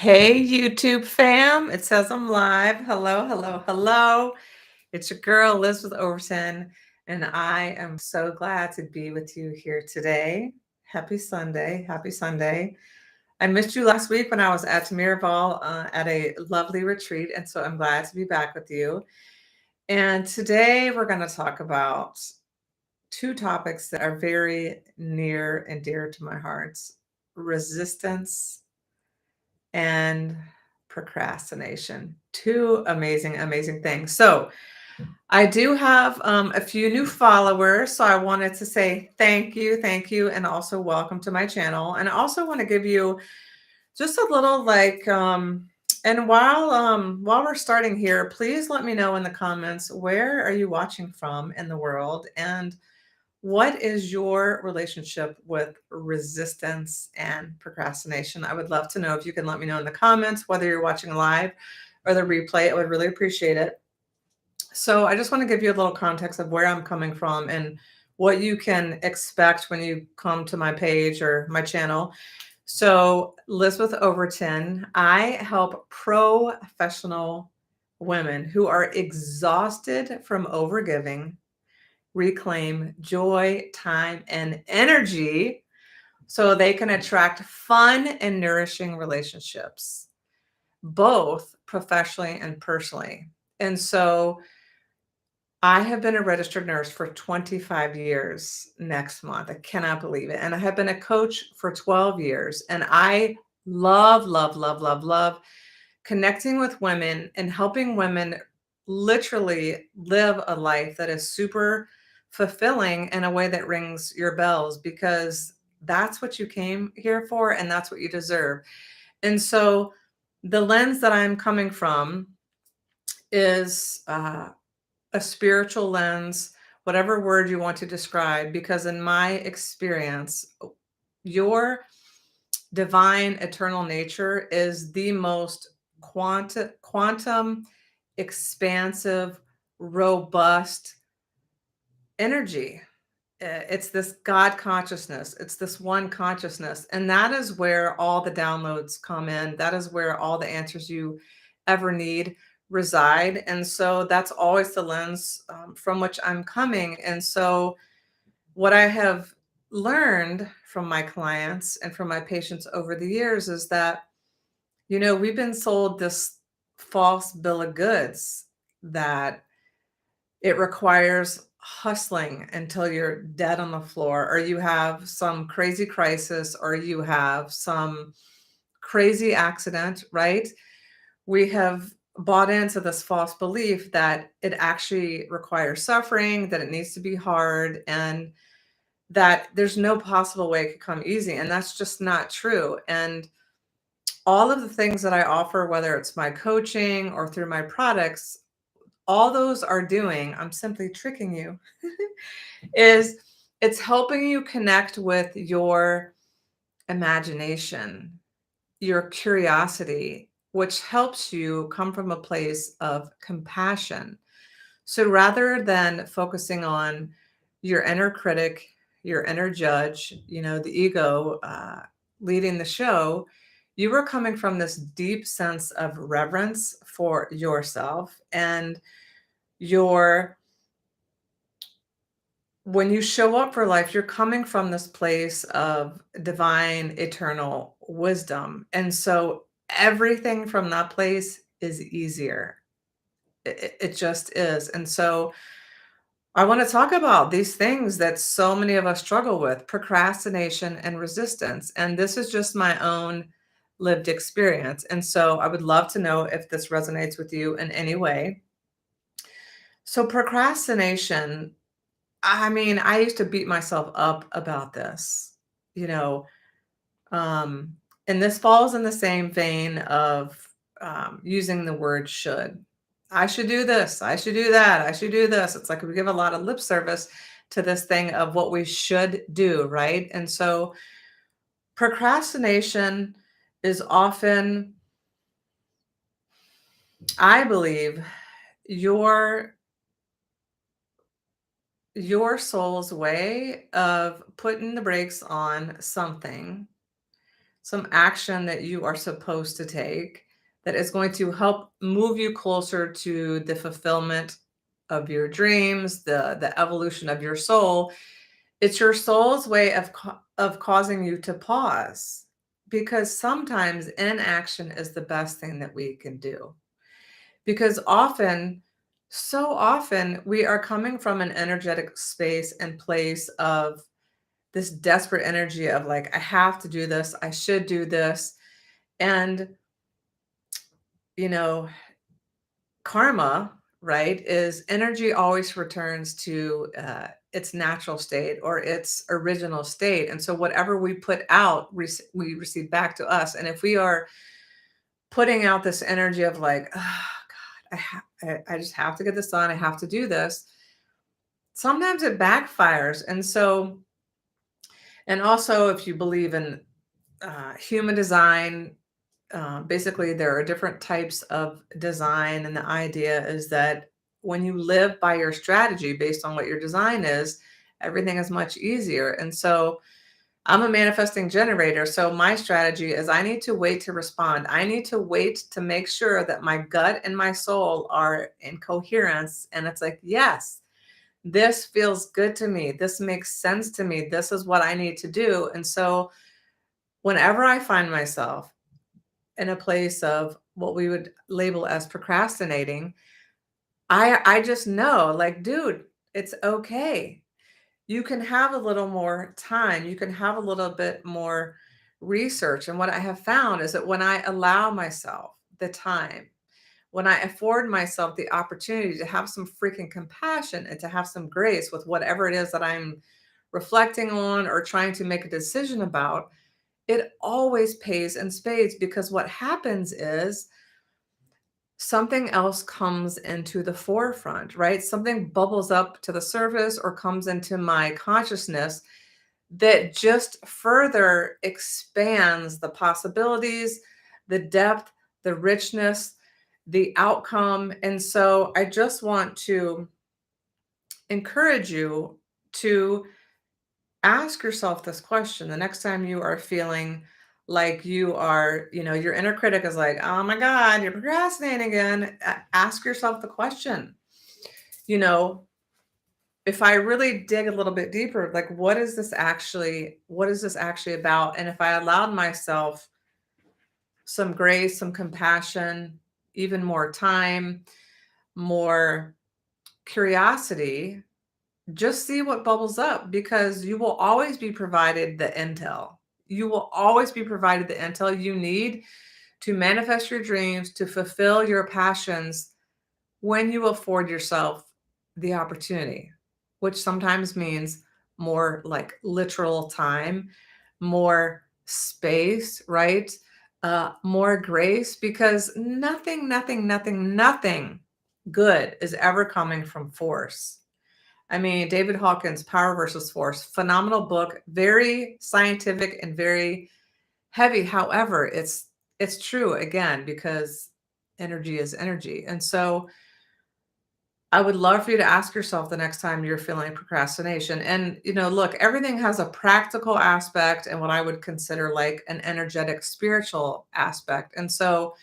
Hey, YouTube fam. It says I'm live. Hello, hello, hello. It's your girl, Elizabeth Overton, and I am so glad to be with you here today. Happy Sunday. Happy Sunday. I missed you last week when I was at Miraval at a lovely retreat, and so I'm glad to be back with you. And today we're going to talk about two topics that are very near and dear to my heart: resistance and procrastination. Two amazing, amazing things. So, I do have a few new followers. So, I wanted to say thank you, and also welcome to my channel. And I also want to give you just a little and while we're starting here, please let me know in the comments, where are you watching from in the world, and what is your relationship with resistance and procrastination? I would love to know. If you can let me know in the comments, whether you're watching live or the replay, I would really appreciate it. So I just want to give you a little context of where I'm coming from and what you can expect when you come to my page or my channel. So, Elizabeth Overton, I help professional women who are exhausted from overgiving reclaim joy, time, and energy so they can attract fun and nourishing relationships, both professionally and personally. And so I have been a registered nurse for 25 years next month. I cannot believe it. And I have been a coach for 12 years. And I love, love, love, love, love connecting with women and helping women literally live a life that is super fulfilling in a way that rings your bells, because that's what you came here for and that's what you deserve. And so the lens that I'm coming from is a spiritual lens, whatever word you want to describe, because in my experience, your divine eternal nature is the most quantum expansive, robust energy. It's this God consciousness. It's this one consciousness. And that is where all the downloads come in. That is where all the answers you ever need reside. And so that's always the lens from which I'm coming. And so what I have learned from my clients and from my patients over the years is that, we've been sold this false bill of goods that it requires hustling until you're dead on the floor, or you have some crazy crisis, or you have some crazy accident, right? We have bought into this false belief that it actually requires suffering, that it needs to be hard, and that there's no possible way it could come easy. And that's just not true. And all of the things that I offer, whether it's my coaching or through my products, all those are doing, I'm simply tricking you, is it's helping you connect with your imagination, your curiosity, which helps you come from a place of compassion. So rather than focusing on your inner critic, your inner judge, the ego leading the show, you were coming from this deep sense of reverence for yourself and your when you show up for life, you're coming from this place of divine, eternal wisdom. And so everything from that place is easier. It just is. And so I want to talk about these things that so many of us struggle with: procrastination and resistance. And this is just my own lived experience. And so I would love to know if this resonates with you in any way. So, procrastination, I mean, I used to beat myself up about this, you know, um, and this falls in the same vein of using the word should. I should do this. I should do that. I should do this. It's like we give a lot of lip service to this thing of what we should do, right? And so procrastination is often, I believe, your soul's way of putting the brakes on something some action that you are supposed to take that is going to help move you closer to the fulfillment of your dreams, the evolution of your soul. It's your soul's way of causing you to pause, because sometimes inaction is the best thing that we can do. Because often, so often, we are coming from an energetic space and place of this desperate energy of like, I have to do this, I should do this. And, you know, karma, right, is energy always returns to its natural state or its original state. And so whatever we put out, we receive back to us. And if we are putting out this energy of like, oh God, I just have to get this done, I have to do this, sometimes it backfires. And so, and also if you believe in human design, basically, there are different types of design, and the idea is that when you live by your strategy based on what your design is, everything is much easier. And so, I'm a manifesting generator. So, my strategy is I need to wait to respond. I need to wait to make sure that my gut and my soul are in coherence. And it's like, yes, this feels good to me. This makes sense to me. This is what I need to do. And so, whenever I find myself in a place of what we would label as procrastinating, I just know, like, dude, it's okay. You can have a little more time. You can have a little bit more research. And what I have found is that when I allow myself the time, when I afford myself the opportunity to have some freaking compassion and to have some grace with whatever it is that I'm reflecting on or trying to make a decision about, it always pays in spades, because what happens is something else comes into the forefront, right? Something bubbles up to the surface or comes into my consciousness that just further expands the possibilities, the depth, the richness, the outcome. And so I just want to encourage you to ask yourself this question the next time you are feeling like you are, your inner critic is like, oh my God, you're procrastinating again. Ask yourself the question, you know, if I really dig a little bit deeper, like, what is this actually about? And if I allowed myself some grace, some compassion, even more time, more curiosity, just see what bubbles up, because you will always be provided the intel. You will always be provided the intel you need to manifest your dreams, to fulfill your passions when you afford yourself the opportunity, which sometimes means more like literal time, more space, right? More grace, because nothing good is ever coming from force. I mean, David Hawkins' Power versus Force, phenomenal book, very scientific and very heavy. However, it's true, again, because energy is energy. And so I would love for you to ask yourself the next time you're feeling procrastination. And, look, everything has a practical aspect and what I would consider like an energetic spiritual aspect. And so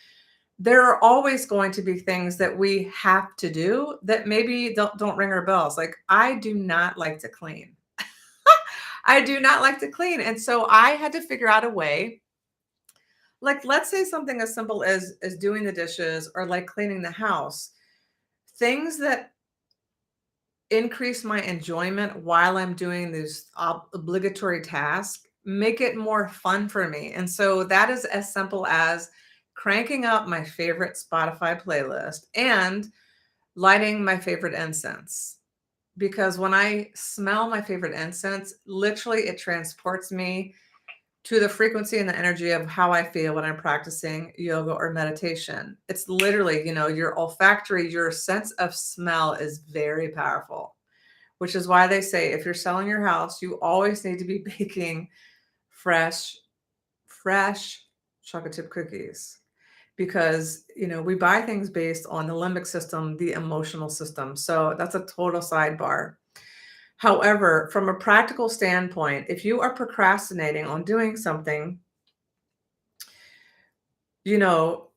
there are always going to be things that we have to do that maybe don't ring our bells. Like, I do not like to clean. I do not like to clean. And so I had to figure out a way. Like, let's say something as simple as doing the dishes or like cleaning the house. Things that increase my enjoyment while I'm doing these obligatory tasks make it more fun for me. And so that is as simple as cranking up my favorite Spotify playlist and lighting my favorite incense. Because when I smell my favorite incense, literally it transports me to the frequency and the energy of how I feel when I'm practicing yoga or meditation. It's literally, your olfactory, your sense of smell is very powerful, which is why they say if you're selling your house, you always need to be baking fresh chocolate chip cookies, because we buy things based on the limbic system, the emotional system. So that's a total sidebar. However, from a practical standpoint, if you are procrastinating on doing something, You know,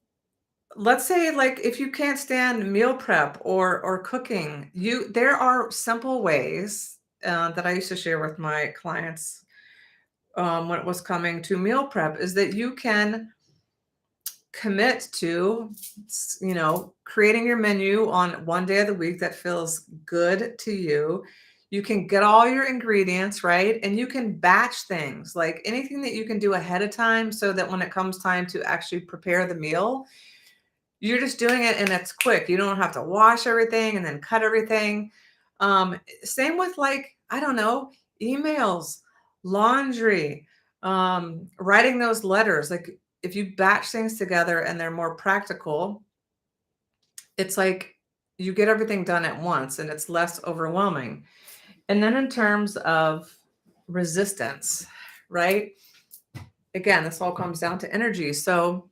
let's say, like, if you can't stand meal prep or cooking, there are simple ways, that I used to share with my clients, when it was coming to meal prep, is that you can commit to, creating your menu on one day of the week that feels good to you. You can get all your ingredients, right? And you can batch things, like anything that you can do ahead of time so that when it comes time to actually prepare the meal, you're just doing it and it's quick. You don't have to wash everything and then cut everything. Same with, like, I don't know, emails, laundry, writing those letters. Like, if you batch things together and they're more practical, it's like you get everything done at once and it's less overwhelming. And then in terms of resistance, right? Again, this all comes down to energy. So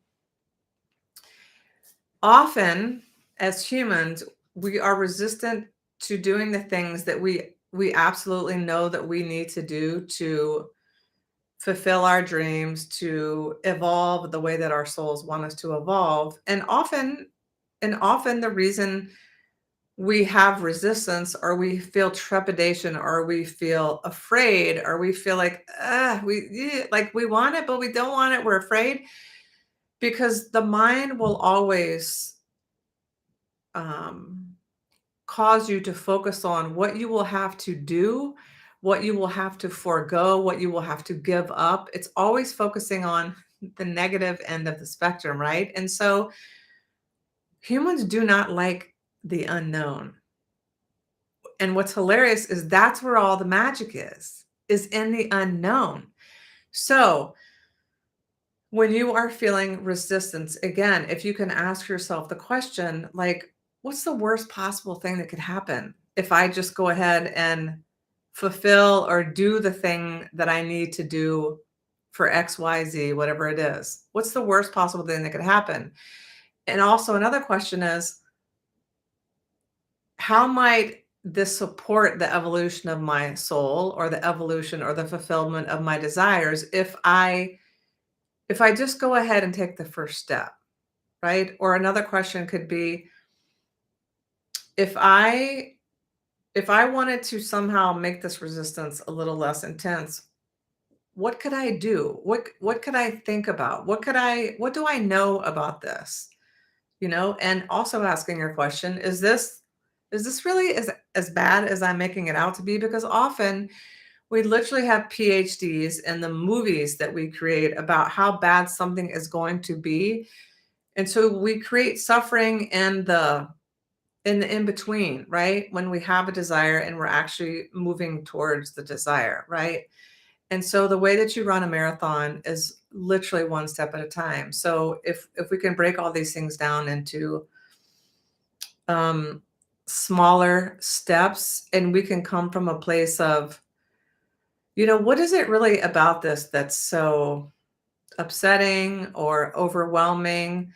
often as humans, we are resistant to doing the things that we absolutely know that we need to do to fulfill our dreams, to evolve the way that our souls want us to evolve. And often the reason we have resistance, or we feel trepidation, or we feel afraid, or we feel like like we want it but we don't want it, we're afraid, because the mind will always um, cause you to focus on what you will have to do, what you will have to forego, what you will have to give up. It's always focusing on the negative end of the spectrum, right? And so humans do not like the unknown. And what's hilarious is that's where all the magic is in the unknown. So when you are feeling resistance, again, if you can ask yourself the question, like, what's the worst possible thing that could happen if I just go ahead and fulfill or do the thing that I need to do for XYZ, whatever it is? What's the worst possible thing that could happen? And also, another question is, how might this support the evolution of my soul, or the evolution or the fulfillment of my desires, if I just go ahead and take the first step, right? Or another question could be, if I if I wanted to somehow make this resistance a little less intense, what could I do? What could I think about? What do I know about this? And also asking your question, is this really as bad as I'm making it out to be? Because often we literally have PhDs in the movies that we create about how bad something is going to be. And so we create suffering in the in between, right? When we have a desire and we're actually moving towards the desire, right? And so the way that you run a marathon is literally one step at a time. So if we can break all these things down into um smaller steps, and we can come from a place of, what is it really about this that's so upsetting or overwhelming,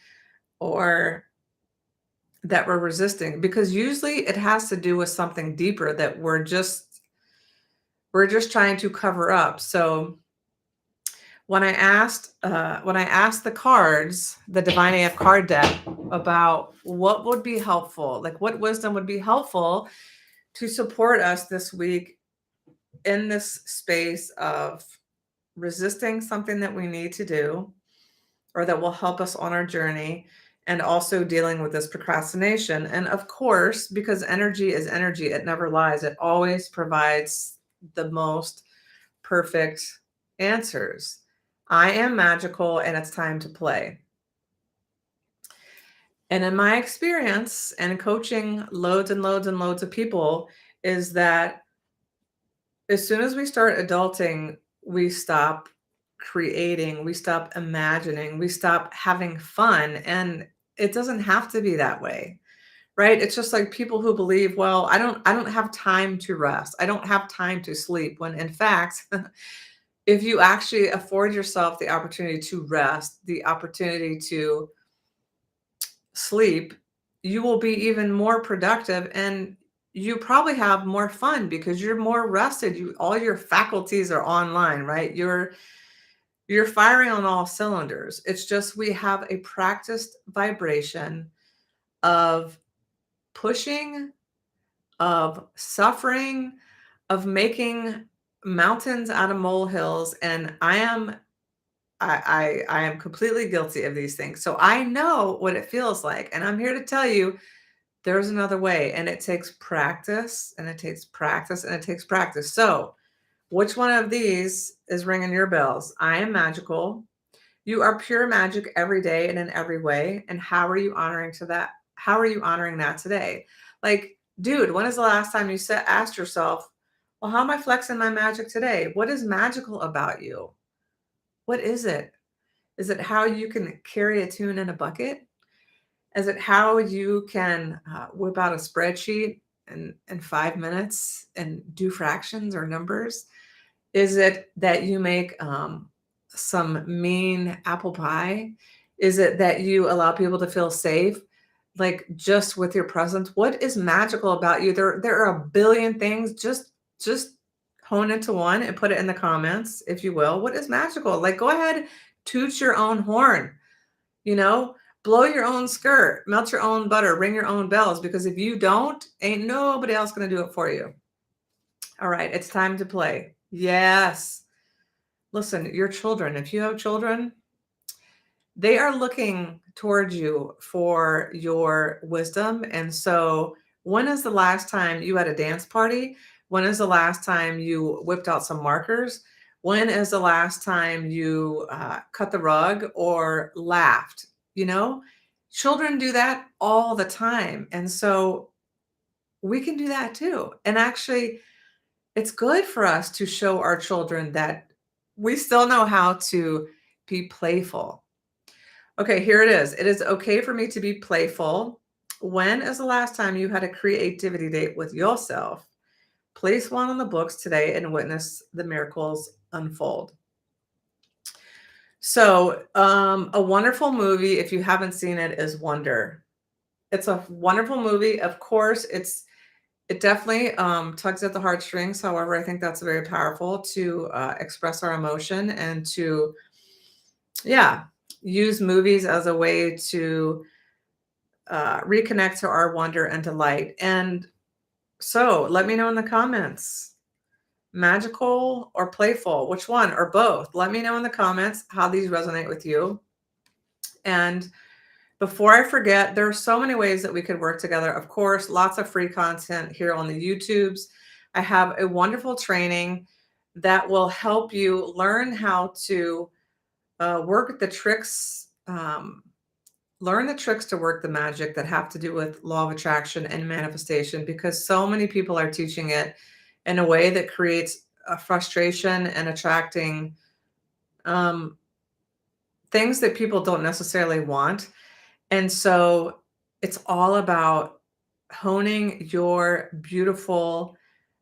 or that we're resisting? Because usually it has to do with something deeper that we're just trying to cover up. So when I asked the cards, the Divine AF card deck, about what would be helpful, like what wisdom would be helpful to support us this week in this space of resisting something that we need to do, or that will help us on our journey, and also dealing with this procrastination. And of course, because energy is energy, it never lies. It always provides the most perfect answers. I am magical and it's time to play. And in my experience and coaching loads and loads and loads of people, is that as soon as we start adulting, we stop creating, we stop imagining, we stop having fun. And it doesn't have to be that way, right? It's just like people who believe, well, I don't have time to rest. I don't have time to sleep, when in fact, if you actually afford yourself the opportunity to rest, the opportunity to sleep, you will be even more productive, and you probably have more fun because you're more rested. All your faculties are online, right? Your You're firing on all cylinders. It's just we have a practiced vibration of pushing, of suffering, of making mountains out of molehills. And I am completely guilty of these things. So I know what it feels like. And I'm here to tell you there's another way. And it takes practice, and it takes practice, and it takes practice. So which one of these is ringing your bells? I am magical. You are pure magic every day and in every way. And how are you honoring to that? How are you honoring that today? Like, dude, when is the last time you asked yourself, well, how am I flexing my magic today? What is magical about you? What is it? Is it how you can carry a tune in a bucket? Is it how you can whip out a spreadsheet in 5 minutes and do fractions or numbers? Is it that you make some mean apple pie? Is it that you allow people to feel safe, like just with your presence? What is magical about you? There are a billion things. Just hone into one and put it in the comments, if you will. What is magical? Like, go ahead, toot your own horn. You know, blow your own skirt, melt your own butter, ring your own bells. Because if you don't, ain't nobody else gonna do it for you. All right, it's time to play. Yes. Listen, your children, if you have children, they are looking towards you for your wisdom. And so, when is the last time you had a dance party? When is the last time you whipped out some markers? When is the last time you cut the rug or laughed? You know, children do that all the time. And so, we can do that too. And actually, it's good for us to show our children that we still know how to be playful. Okay, here it is. It is okay for me to be playful. When is the last time you had a creativity date with yourself? Place one on the books today and witness the miracles unfold. So, a wonderful movie, if you haven't seen it, is Wonder. It's a wonderful movie. Of course, it definitely tugs at the heartstrings. However, I think that's very powerful to express our emotion and to, yeah, use movies as a way to reconnect to our wonder and delight. And so let me know in the comments, magical or playful, which one or both? Let me know in the comments how these resonate with you. And before I forget, there are so many ways that we could work together. Of course, lots of free content here on the YouTubes. I have a wonderful training that will help you learn how to work the tricks, learn the tricks to work the magic that have to do with law of attraction and manifestation, because so many people are teaching it in a way that creates a frustration and attracting um, things that people don't necessarily want. And so it's all about honing your beautiful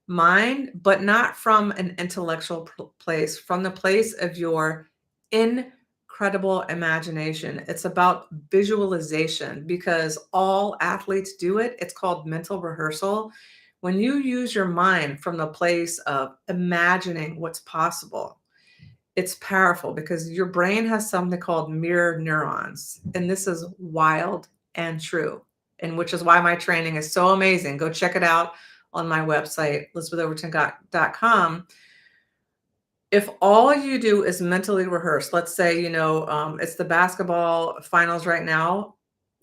mind, but not from an intellectual place, from the place of your incredible imagination. It's about visualization, because all athletes do it. It's called mental rehearsal. When you use your mind from the place of imagining what's possible, it's powerful, because your brain has something called mirror neurons. And this is wild and true. And which is why my training is so amazing. Go check it out on my website, elizabethoverton.com. If all you do is mentally rehearse, let's say, it's the basketball finals right now,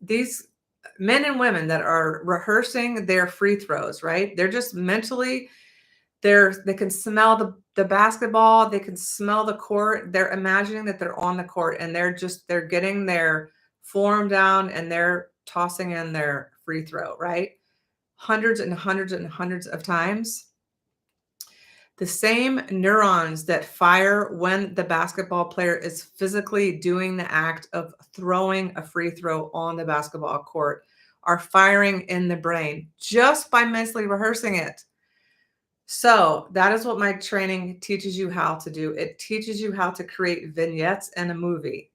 these men and women that are rehearsing their free throws, right? They're just mentally, they can smell the basketball, they can smell the court, they're imagining that they're on the court, and they're getting their form down, and they're tossing in their free throw, right? Hundreds and hundreds and hundreds of times. The same neurons that fire when the basketball player is physically doing the act of throwing a free throw on the basketball court are firing in the brain just by mentally rehearsing it. So that is what my training teaches you how to do. It teaches you how to create vignettes in a movie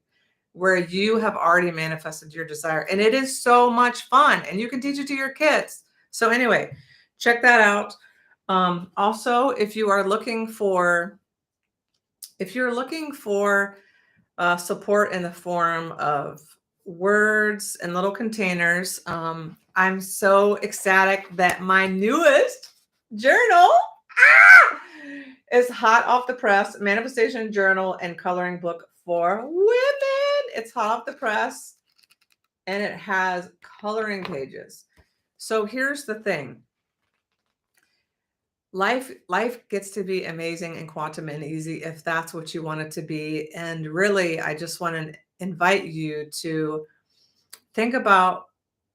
where you have already manifested your desire. And it is so much fun, and you can teach it to your kids. So anyway, check that out. Also, if you are looking for If you're looking for support in the form of words and little containers, I'm so ecstatic that my newest journal is hot off the press, manifestation journal and coloring book for women. It's hot off the press and it has coloring pages. So here's the thing. Life gets to be amazing and quantum and easy if that's what you want it to be. And really, I just want to invite you to think about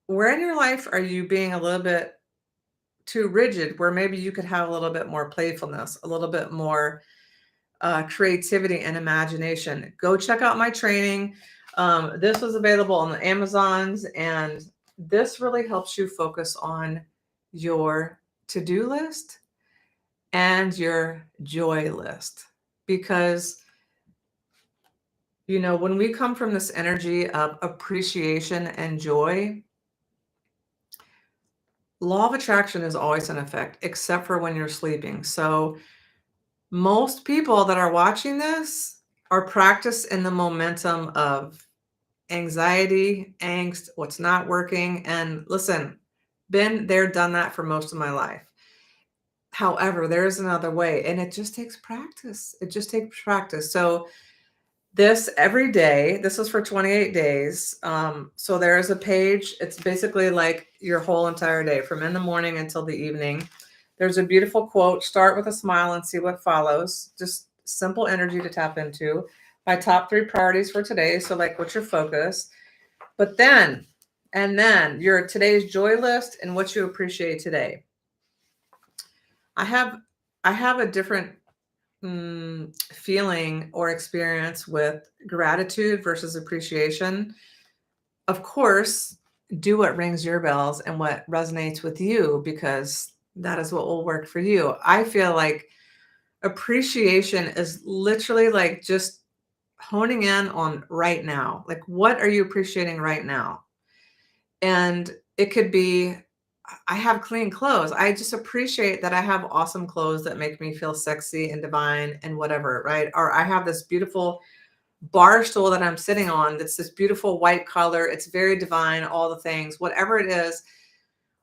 where in your life are you being a little bit too rigid, where maybe you could have a little bit more playfulness, a little bit more creativity and imagination. Go check out my training. This was available on the Amazons, and this really helps you focus on your to-do list and your joy list. Because, when we come from this energy of appreciation and joy, law of attraction is always in effect, except for when you're sleeping. So most people that are watching this are practiced in the momentum of anxiety, angst, what's not working. And listen, been there, done that for most of my life. However, there's another way, and it just takes practice. It just takes practice. So this every day, this is for 28 days. So there is a page. It's basically like your whole entire day from in the morning until the evening. There's a beautiful quote, start with a smile and see what follows. Just simple energy to tap into. My top 3 priorities for today. So like, what's your focus? But then your today's joy list and what you appreciate today. I have a different feeling or experience with gratitude versus appreciation. Of course, do what rings your bells and what resonates with you, because that is what will work for you. I feel like appreciation is literally like just honing in on right now. Like, what are you appreciating right now? And it could be, I have clean clothes. I just appreciate that I have awesome clothes that make me feel sexy and divine and whatever, right? Or I have this beautiful bar stool that I'm sitting on that's this beautiful white color. It's very divine, all the things, whatever it is.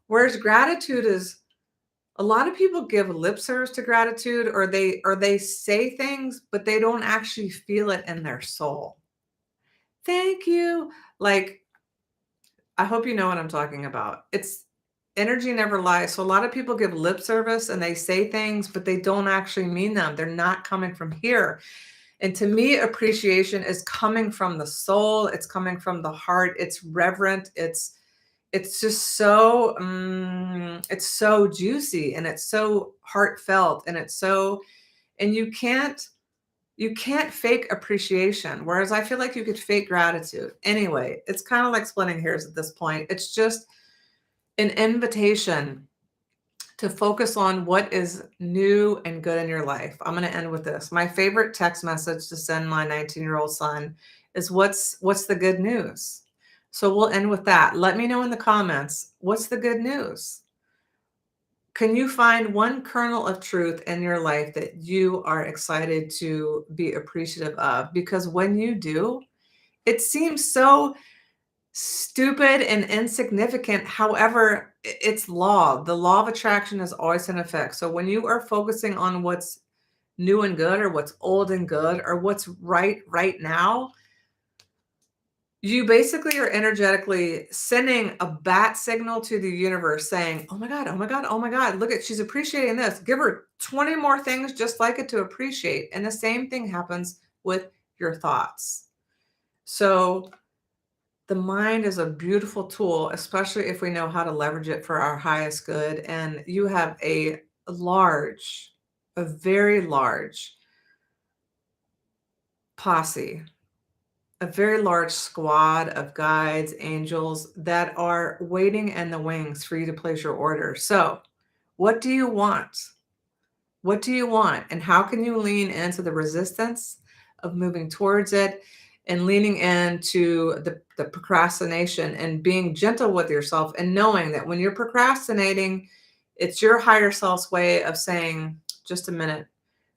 Whereas gratitude is, a lot of people give lip service to gratitude, or they say things, but they don't actually feel it in their soul. Thank you. Like, I hope you know what I'm talking about. It's energy never lies. So a lot of people give lip service and they say things, but they don't actually mean them. They're not coming from here. And to me, appreciation is coming from the soul. It's coming from the heart. It's reverent. It's just so it's so juicy and it's so heartfelt and and you can't fake appreciation, whereas I feel like you could fake gratitude. Anyway, it's kind of like splitting hairs at this point. It's just an invitation to focus on what is new and good in your life. I'm going to end with this. My favorite text message to send my 19-year-old son is what's the good news? So we'll end with that. Let me know in the comments, what's the good news? Can you find one kernel of truth in your life that you are excited to be appreciative of? Because when you do, it seems so stupid and insignificant. However, it's law. The law of attraction is always in effect. So when you are focusing on what's new and good, or what's old and good, or what's right now, you basically are energetically sending a bat signal to the universe saying, oh my God, oh my God, oh my God, look at, she's appreciating this. Give her 20 more things just like it to appreciate. And the same thing happens with your thoughts. So the mind is a beautiful tool, especially if we know how to leverage it for our highest good. And you have a very large posse, a very large squad of guides, angels that are waiting in the wings for you to place your order. So what do you want? What do you want? And how can you lean into the resistance of moving towards it, and leaning into the procrastination and being gentle with yourself, and knowing that when you're procrastinating, it's your higher self's way of saying, just a minute.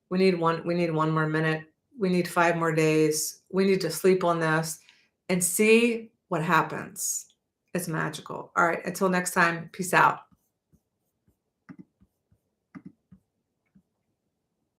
We need one more minute. We need 5 more days. We need to sleep on this and see what happens. It's magical. All right. Until next time, peace out.